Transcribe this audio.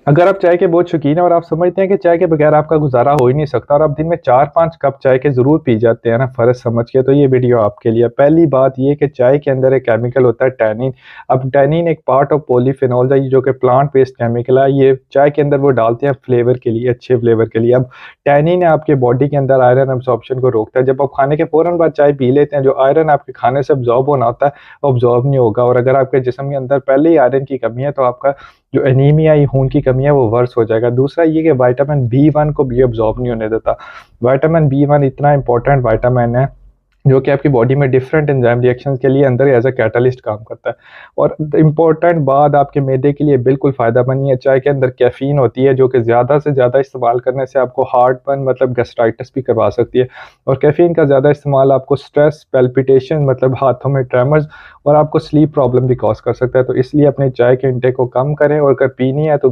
अगर आप चाय के बहुत शौकीन हैं और आप समझते हैं कि चाय के बगैर आपका गुज़ारा हो ही नहीं सकता और आप दिन में 4-5 कप चाय के ज़रूर पी जाते हैं ना फ़र्ज़ समझ के, तो ये वीडियो आपके लिए है। पहली बात ये कि चाय के अंदर एक केमिकल होता है टैनिन। अब टैनिन एक पार्ट ऑफ पॉलीफेनोल है जो कि प्लांट बेस्ड केमिकल है। ये चाय के अंदर वो डालते हैं फ्लेवर के लिए, अच्छे फ्लेवर के लिए। अब टैनिन आपके बॉडी के अंदर आयरन अब्ज़ॉर्प्शन को रोकता है। जब आप खाने के फ़ौरन बाद चाय पी लेते हैं, जो आयरन आपके खाने से अब्ज़ॉर्ब होना होता है, वो अब्ज़ॉर्ब नहीं होगा और अगर आपके जिस्म के अंदर पहले ही आयरन की कमी है, तो आपका जो एनीमिया या खून की कमी है वो वर्स हो जाएगा। दूसरा ये कि विटामिन बी1 को भी अब्ज़ॉर्ब नहीं होने देता। विटामिन बी1 इतना इम्पोर्टेंट विटामिन है, जो कि आपकी बॉडी में डिफरेंट एंजाइम रिएक्शंस के लिए अंदर एज़ अ कैटलिस्ट काम करता है। और इम्पोर्टेंट बात आपके मैदे के लिए बिल्कुल फ़ायदेमंद नहीं है। चाय के अंदर कैफ़ीन होती है जो कि ज़्यादा से ज़्यादा इस्तेमाल करने से आपको हार्टबर्न मतलब गैस्ट्राइटिस भी करवा सकती है। और कैफ़ीन का ज़्यादा इस्तेमाल आपको स्ट्रेस, पैल्पिटेशन मतलब हाथों में ट्रेमर्स और आपको स्लीप प्रॉब्लम भी कॉज़ कर सकता है। तो इसलिए अपने चाय के इंटेक को कम करें और अगर पीनी है तो